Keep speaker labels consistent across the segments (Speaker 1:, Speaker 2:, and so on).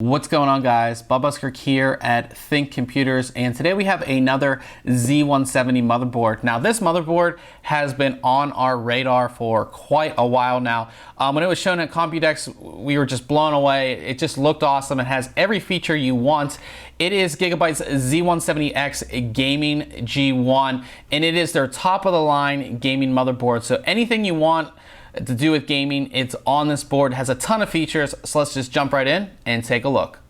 Speaker 1: What's going on, guys? Busker here at ThinkComputers, and today we have another Z170 motherboard. Now, this motherboard has been on our radar for quite a while now. When it was shown at Computex, we were just blown away. It just looked awesome. It has every feature you want. It is Gigabyte's Z170X-Gaming G1, and it is their top-of-the-line gaming motherboard. So anything you want to do with gaming, it's on this board. It has a ton of features, so let's just jump right in and take a look.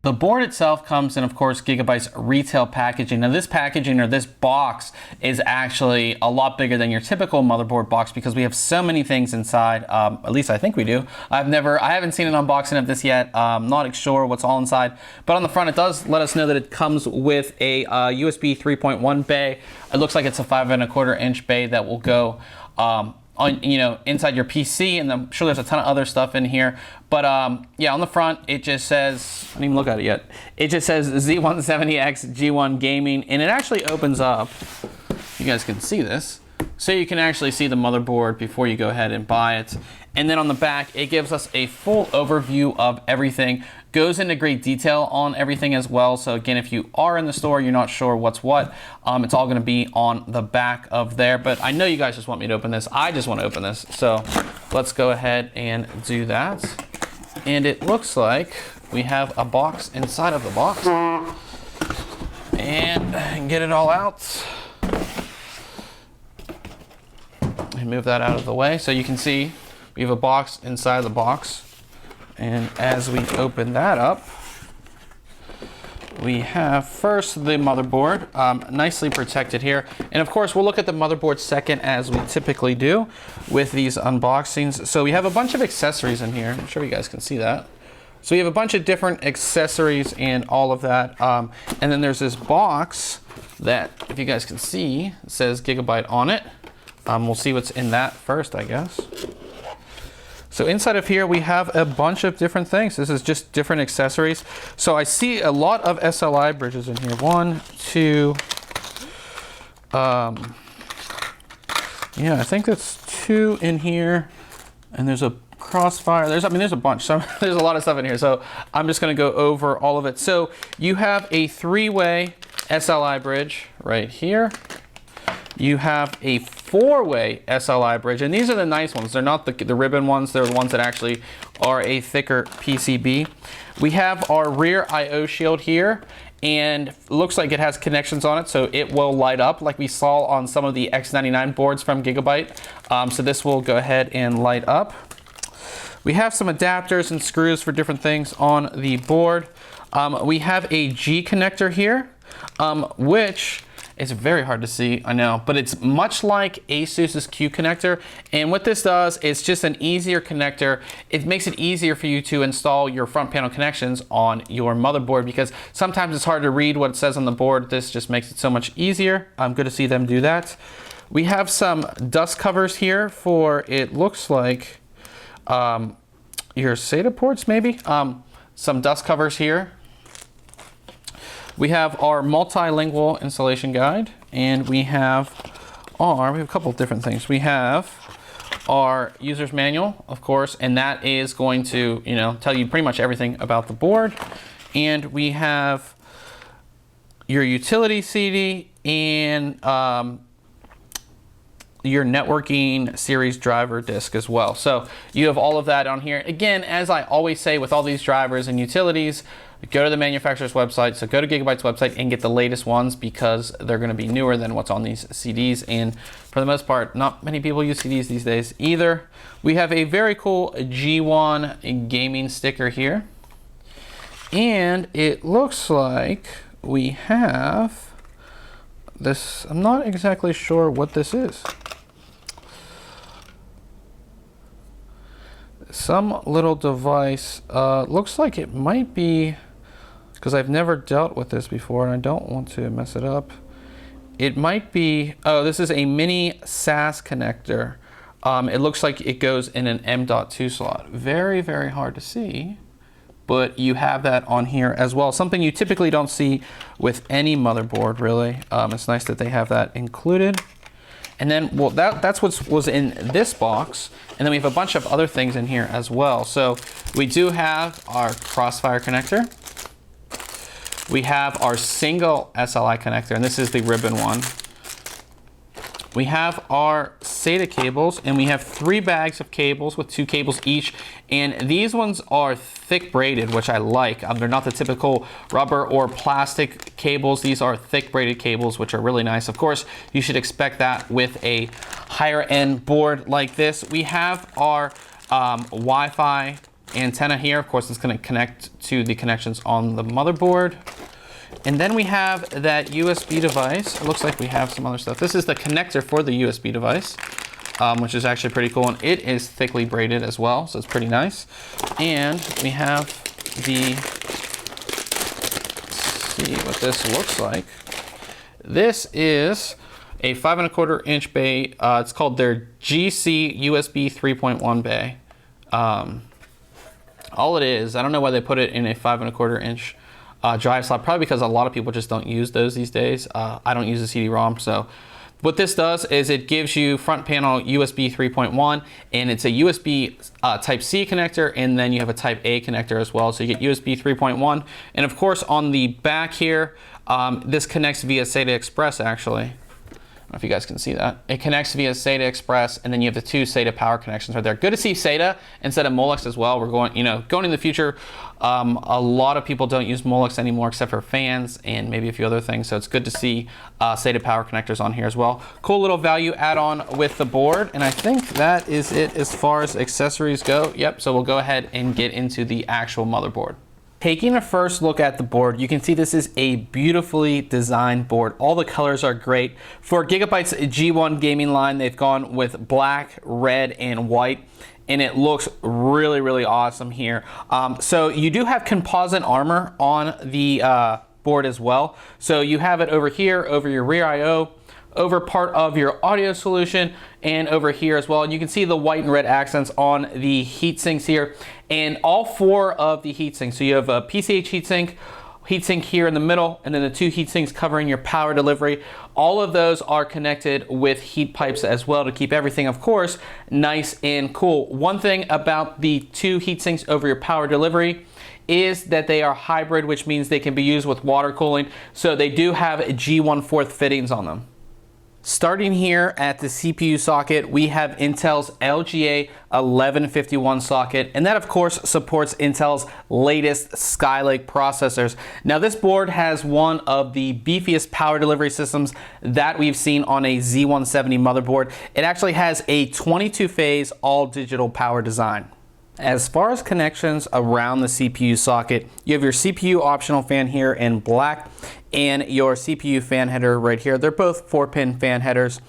Speaker 1: The board itself comes in, of course, Gigabyte's retail packaging. Now, this packaging, or this box, is actually a lot bigger than your typical motherboard box because we have so many things inside. At least I think we do. I haven't seen an unboxing of this yet. Not sure what's all inside. But on the front, it does let us know that it comes with a USB 3.1 bay. It looks like it's a 5¼ inch bay that will go inside your PC, and I'm sure there's a ton of other stuff in here. But yeah, on the front, it just says, I didn't even look at it yet. It just says Z170X-G1 Gaming, and it actually opens up. You guys can see this. So you can actually see the motherboard before you go ahead and buy it. And then on the back, it gives us a full overview of everything. Goes into great detail on everything as well. So again, if you are in the store, you're not sure what's what, it's all gonna be on the back of there. But I know you guys just want me to open this. I just want to open this. So let's go ahead and do that. And it looks like we have a box inside of the box. And get it all out. And move that out of the way so you can see we have a box inside the box. And as we open that up, we have first the motherboard, nicely protected here. And of course, we'll look at the motherboard second, as we typically do with these unboxings. So we have a bunch of accessories in here. I'm sure you guys can see that. So we have a bunch of different accessories and all of that. And then there's this box that, if you guys can see, it says Gigabyte on it. We'll see what's in that first, I guess. So inside of here, we have a bunch of different things. This is just different accessories. So I see a lot of SLI bridges in here. One, two, yeah, I think that's two in here. And there's a crossfire. There's a bunch. So there's a lot of stuff in here. So I'm just gonna go over all of it. So you have a 3-way SLI bridge right here. You have a 4-way SLI bridge, and these are the nice ones. They're not the ribbon ones. They're the ones that actually are a thicker PCB. We have our rear I/O shield here, and looks like it has connections on it, so it will light up like we saw on some of the X99 boards from Gigabyte. So this will go ahead and light up. We have some adapters and screws for different things on the board. We have a G connector here, which it's very hard to see, I know, but it's much like Asus's Q connector. And what this does, it's just an easier connector. It makes it easier for you to install your front panel connections on your motherboard, because sometimes it's hard to read what it says on the board. This just makes it so much easier. I'm good to see them do that. We have some dust covers here for, it looks like, your SATA ports maybe. Some dust covers here. We have our multilingual installation guide, and we have a couple of different things. We have our user's manual, of course, and that is going to, tell you pretty much everything about the board. And we have your utility CD and your networking series driver disk as well. So you have all of that on here. Again, as I always say with all these drivers and utilities, go to the manufacturer's website. So go to Gigabyte's website and get the latest ones, because they're going to be newer than what's on these CDs. And for the most part, not many people use CDs these days either. We have a very cool G1 gaming sticker here. And it looks like we have this. I'm not exactly sure what this is. Some little device. Looks like it might be, because I've never dealt with this before and I don't want to mess it up. It might be, oh, this is a mini SAS connector. It looks like it goes in an M.2 slot. Very, very hard to see, but you have that on here as well. Something you typically don't see with any motherboard, really. It's nice that they have that included. And then, well, that's what was in this box. And then we have a bunch of other things in here as well. So we do have our Crossfire connector. We have our single SLI connector, and this is the ribbon one. We have our SATA cables, and we have 3 bags of cables with 2 cables each. And these ones are thick braided, which I like. They're not the typical rubber or plastic cables. These are thick braided cables, which are really nice. Of course, you should expect that with a higher end board like this. We have our Wi-Fi antenna here. Of course, it's going to connect to the connections on the motherboard. And then we have that USB device. It looks like we have some other stuff. This is the connector for the USB device, which is actually pretty cool. And it is thickly braided as well, so it's pretty nice. And we have the, let's see what this looks like. This is a 5¼ inch bay. It's called their GC USB 3.1 bay. All it is, I don't know why they put it in a 5¼ inch drive slot, probably because a lot of people just don't use those these days. I don't use a CD-ROM, so what this does is it gives you front panel USB 3.1, and it's a USB Type-C connector, and then you have a Type-A connector as well, so you get USB 3.1. And of course on the back here, this connects via SATA Express actually. I don't know if you guys can see that. It connects via SATA Express, and then you have the 2 SATA power connections right there. Good to see SATA instead of Molex as well. We're going, going in the future. A lot of people don't use Molex anymore except for fans and maybe a few other things. So it's good to see SATA power connectors on here as well. Cool little value add-on with the board. And I think that is it as far as accessories go. Yep, so we'll go ahead and get into the actual motherboard. Taking a first look at the board, you can see this is a beautifully designed board. All the colors are great. For Gigabyte's G1 gaming line, they've gone with black, red, and white, and it looks really, really awesome here. So you do have composite armor on the board as well. So you have it over here, over your rear I/O, over part of your audio solution, and over here as well. And you can see the white and red accents on the heat sinks here, and all 4 of the heat sinks. So you have a PCH heat sink here in the middle, and then the 2 heat sinks covering your power delivery. All of those are connected with heat pipes as well to keep everything, of course, nice and cool. One thing about the 2 heat sinks over your power delivery is that they are hybrid, which means they can be used with water cooling. So they do have G1/4 fittings on them. Starting here at the CPU socket, we have Intel's LGA 1151 socket, and that of course supports Intel's latest Skylake processors. Now this board has one of the beefiest power delivery systems that we've seen on a Z170 motherboard. It actually has a 22-phase all-digital power design. As far as connections around the CPU socket, you have your CPU optional fan here in black and your CPU fan header right here. They're both 4-pin fan headers.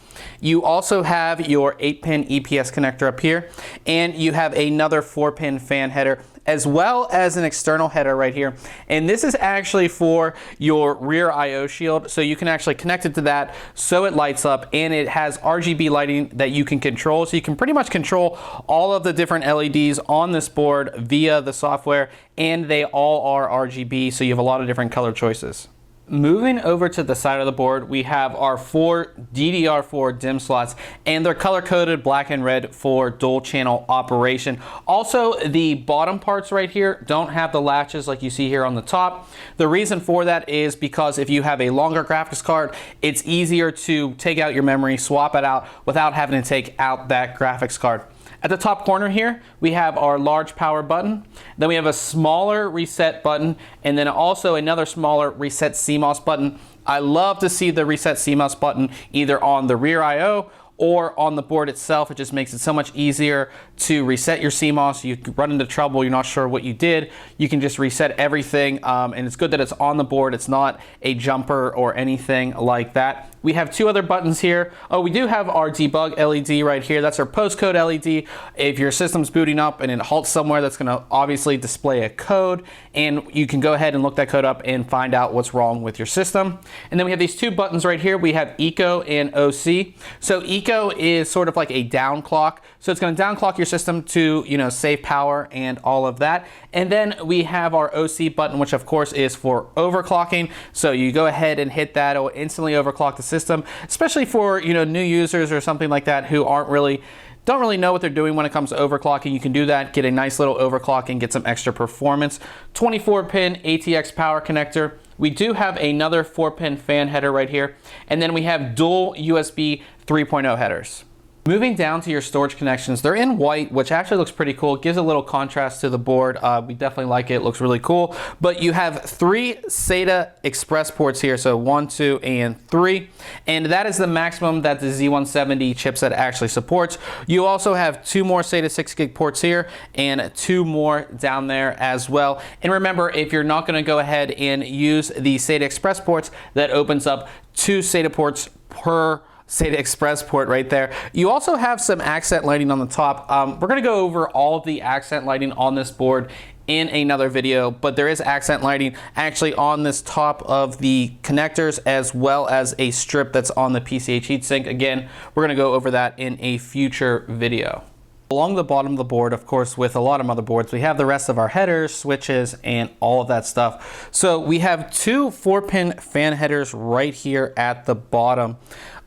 Speaker 1: You also have your 8-pin EPS connector up here, and you have another 4-pin fan header, as well as an external header right here. And this is actually for your rear I/O shield, so you can actually connect it to that so it lights up, and it has RGB lighting that you can control. So you can pretty much control all of the different LEDs on this board via the software, and they all are RGB, so you have a lot of different color choices. Moving over to the side of the board, we have our 4 DDR4 DIMM slots, and they're color-coded black and red for dual channel operation. Also, the bottom parts right here don't have the latches like you see here on the top. The reason for that is because if you have a longer graphics card, it's easier to take out your memory, swap it out without having to take out that graphics card. At the top corner here, we have our large power button. Then we have a smaller reset button, and then also another smaller reset CMOS button. I love to see the reset CMOS button either on the rear I/O or on the board itself. It just makes it so much easier to reset your CMOS. You run into trouble, you're not sure what you did, you can just reset everything, and it's good that it's on the board. It's not a jumper or anything like that. We have 2 other buttons here. Oh, we do have our debug LED right here. That's our postcode LED. If your system's booting up and it halts somewhere, that's gonna obviously display a code, and you can go ahead and look that code up and find out what's wrong with your system. And then we have these 2 buttons right here. We have Eco and OC. So Eco Eco is sort of like a downclock. So it's going to downclock your system to, you know, save power and all of that. And then we have our OC button, which of course is for overclocking. So you go ahead and hit that, it will instantly overclock the system, especially for, you know, new users or something like that who don't really know what they're doing when it comes to overclocking. You can do that, get a nice little overclock and get some extra performance. 24-pin ATX power connector. We do have another 4-pin fan header right here. And then we have dual USB 3.0 headers. Moving down to your storage connections, they're in white, which actually looks pretty cool. It gives a little contrast to the board. We definitely like it. It looks really cool. But you have 3 SATA Express ports here, so 1, 2, and 3. And that is the maximum that the Z170 chipset actually supports. You also have 2 more SATA 6GB ports here and 2 more down there as well. And remember, if you're not going to go ahead and use the SATA Express ports, that opens up 2 SATA ports per SATA Express port right there. You also have some accent lighting on the top. We're going to go over all of the accent lighting on this board in another video, but there is accent lighting actually on this top of the connectors, as well as a strip that's on the PCH heatsink. Again, we're going to go over that in a future video. Along the bottom of the board, of course, with a lot of motherboards, we have the rest of our headers, switches, and all of that stuff. So we have 2 4-pin fan headers right here at the bottom,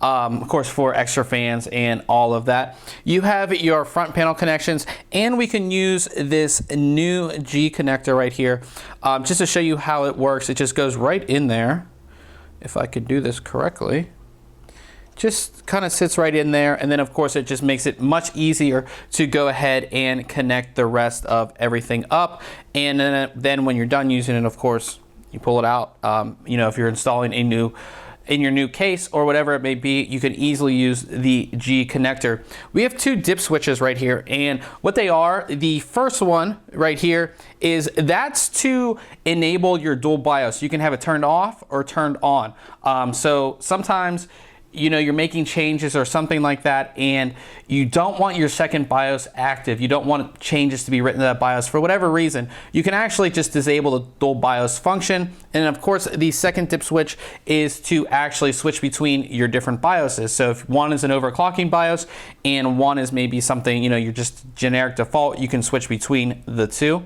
Speaker 1: of course, for extra fans and all of that. You have your front panel connections, and we can use this new G connector right here. Just to show you how it works, it just goes right in there. If I could do this correctly. Just kind of sits right in there, and then of course it just makes it much easier to go ahead and connect the rest of everything up. And then when you're done using it, of course, you pull it out. You know, if you're installing in your new case or whatever it may be, you can easily use the G connector. We have 2 dip switches right here, and what they are, the first one right here that's to enable your dual BIOS. You can have it turned off or turned on. So sometimes, you know, you're making changes or something like that, and you don't want your second BIOS active. You don't want changes to be written to that BIOS for whatever reason. You can actually just disable the dual BIOS function. And of course, the second dip switch is to actually switch between your different BIOSes. So if one is an overclocking BIOS and one is maybe something, you know, you're just generic default, you can switch between the 2.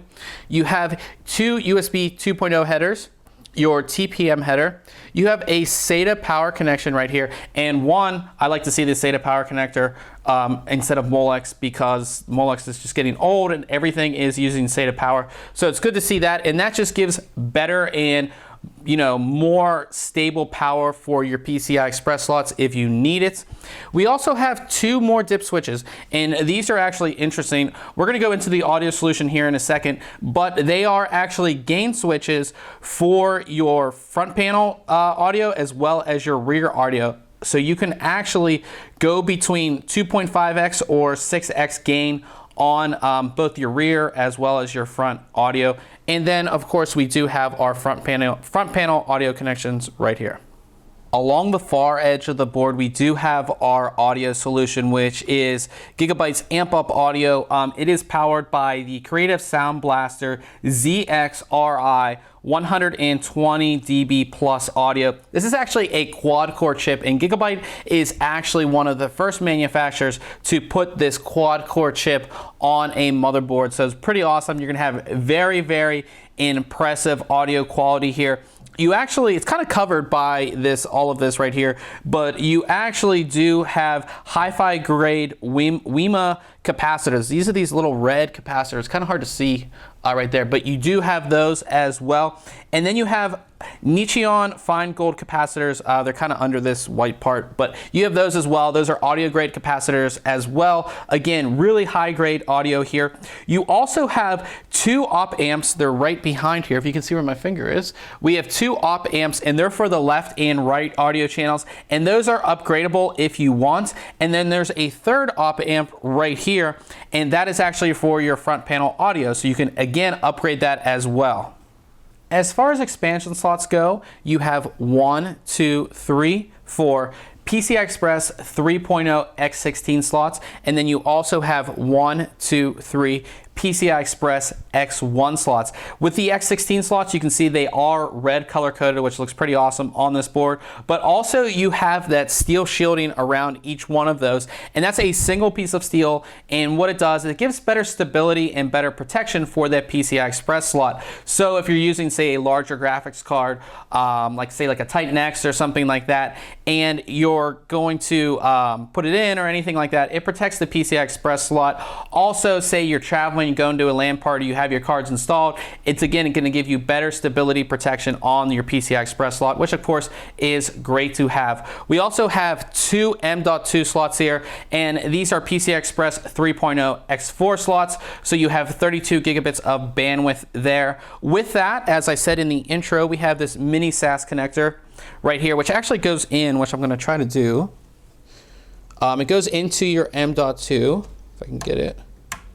Speaker 1: You have 2 USB 2.0 headers, your TPM header. You have a SATA power connection right here, and I like to see the SATA power connector instead of Molex, because Molex is just getting old and everything is using SATA power. So it's good to see that, and that just gives better and, you know, more stable power for your PCI Express slots if you need it. We also have 2 more dip switches, and these are actually interesting. We're going to go into the audio solution here in a second, but they are actually gain switches for your front panel audio as well as your rear audio. So you can actually go between 2.5x or 6x gain on both your rear as well as your front audio. And then of course we do have our front panel audio connections right here. Along the far edge of the board, we do have our audio solution, which is Gigabyte's Amp Up Audio. It is powered by the Creative Sound Blaster ZXRI 120 dB plus audio. This is actually a quad-core chip, and Gigabyte is actually one of the first manufacturers to put this quad-core chip on a motherboard. So it's pretty awesome. You're gonna have very, very impressive audio quality here. It's kind of covered by all of this right here, but you actually do have hi-fi grade WEMA capacitors. These are these little red capacitors, kind of hard to see right there, but you do have those as well. And then you have Nichicon fine gold capacitors. They're kind of under this white part, but you have those as well. Those are audio grade capacitors as well. Again, really high grade audio here. You also have 2 op amps. They're right behind here. If you can see where my finger is, we have 2 op amps, and they're for the left and right audio channels, and those are upgradable if you want. And then there's a 3rd op amp right here, and that is actually for your front panel audio. So you can again upgrade that as well. As far as expansion slots go, you have 1, 2, 3, 4 PCI Express 3.0 X16 slots, and then you also have 1, 2, 3 PCI Express X1 slots. With the X16 slots, you can see they are red color coded, which looks pretty awesome on this board, but also you have that steel shielding around each one of those, and that's a single piece of steel, and what it does is it gives better stability and better protection for that PCI Express slot. So if you're using, say, a larger graphics card, like say like a Titan X or something like that, and you're going to put it in or anything like that, it protects the PCI Express slot. Also, say you're traveling, you go into a LAN party, you have your cards installed, it's again going to give you better stability protection on your PCI Express slot, which of course is great to have. We also have two M.2 slots here, and these are PCI Express 3.0 X4 slots, so you have 32 gigabits of bandwidth there. With that, as I said in the intro, we have this mini SAS connector right here, which actually goes in, which I'm going to try to do. It goes into your M.2, if I can get it.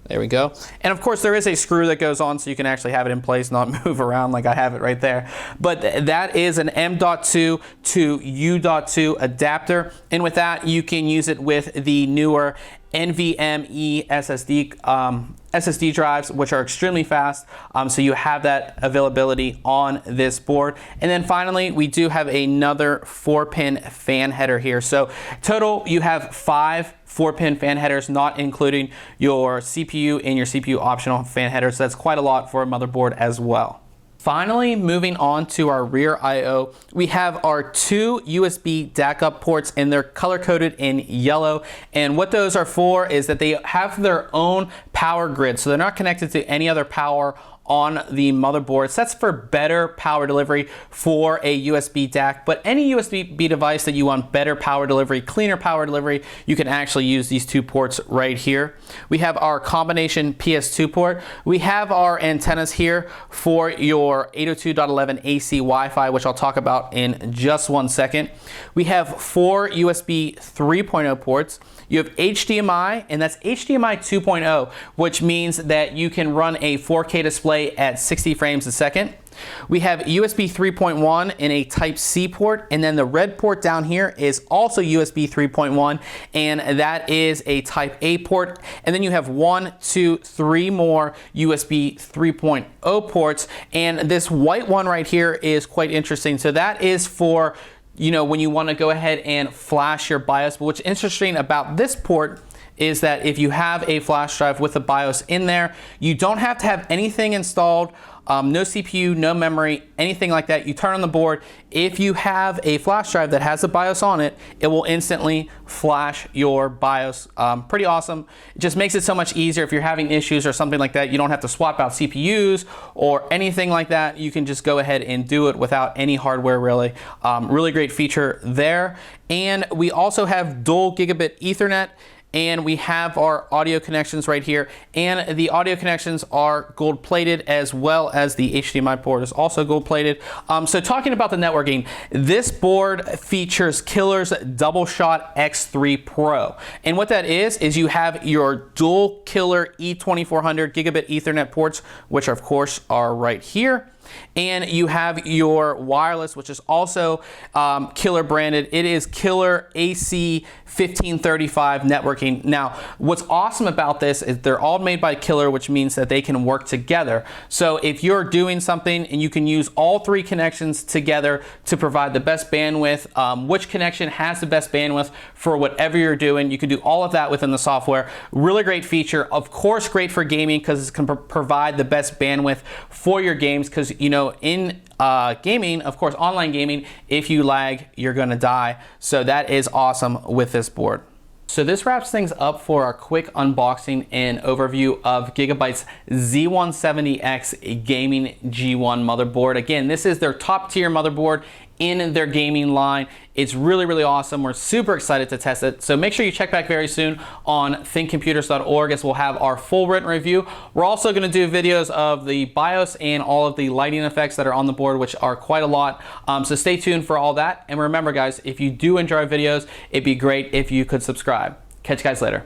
Speaker 1: There we go. And of course there is a screw that goes on so you can actually have it in place, not move around like I have it right there. But that is an M.2 to U.2 adapter. And with that, you can use it with the newer NVMe SSD drives, which are extremely fast. So you have that availability on this board. And then finally, we do have another 4-pin fan header here. So total, you have 5 4-pin fan headers, not including your CPU and your CPU optional fan headers. So that's quite a lot for a motherboard as well. Finally, moving on to our rear I/O, we have our 2 USB DAC up ports, and they're color coded in yellow. And what those are for is that they have their own power grid, so they're not connected to any other power on the motherboard. So that's for better power delivery for a USB DAC, but any USB device that you want better power delivery, cleaner power delivery, you can actually use these 2 ports right here. We have our combination PS2 port. We have our antennas here for your 802.11 AC Wi-Fi, which I'll talk about in just one second. We have 4 USB 3.0 ports. You have HDMI, and that's HDMI 2.0, which means that you can run a 4K display at 60 frames a second. We have USB 3.1 in a Type-C port, and then the red port down here is also USB 3.1, and that is a Type-A port. And then you have 1, 2, 3 more USB 3.0 ports, and this white one right here is quite interesting. So that is for, you know, when you want to go ahead and flash your BIOS. But what's interesting about this port is that if you have a flash drive with a BIOS in there, you don't have to have anything installed, no CPU, no memory, anything like that. You turn on the board. If you have a flash drive that has a BIOS on it, it will instantly flash your BIOS. Pretty awesome. It just makes it so much easier if you're having issues or something like that. You don't have to swap out CPUs or anything like that. You can just go ahead and do it without any hardware, really. Really great feature there. And we also have dual gigabit Ethernet, and we have our audio connections right here, and the audio connections are gold plated, as well as the HDMI port is also gold plated. So talking about the networking, this board features Killer's Double Shot X3 Pro, and what that is you have your dual Killer E2400 gigabit Ethernet ports, which of course are right here. And you have your wireless, which is also Killer branded. It is Killer AC 1535 networking. Now, what's awesome about this is they're all made by Killer, which means that they can work together. So if you're doing something and you can use all 3 connections together to provide the best bandwidth, which connection has the best bandwidth for whatever you're doing, you can do all of that within the software. Really great feature. Of course, great for gaming because it can provide the best bandwidth for your games, because you know, in gaming, of course, online gaming, if you lag, you're gonna die. So that is awesome with this board. So this wraps things up for our quick unboxing and overview of Gigabyte's Z170X-Gaming G1 motherboard. Again, this is their top tier motherboard in their gaming line. It's really, really awesome. We're super excited to test it. So make sure you check back very soon on ThinkComputers.org, as we'll have our full written review. We're also going to do videos of the BIOS and all of the lighting effects that are on the board, which are quite a lot. So stay tuned for all that. And remember, guys, if you do enjoy our videos, it'd be great if you could subscribe. Catch you guys later.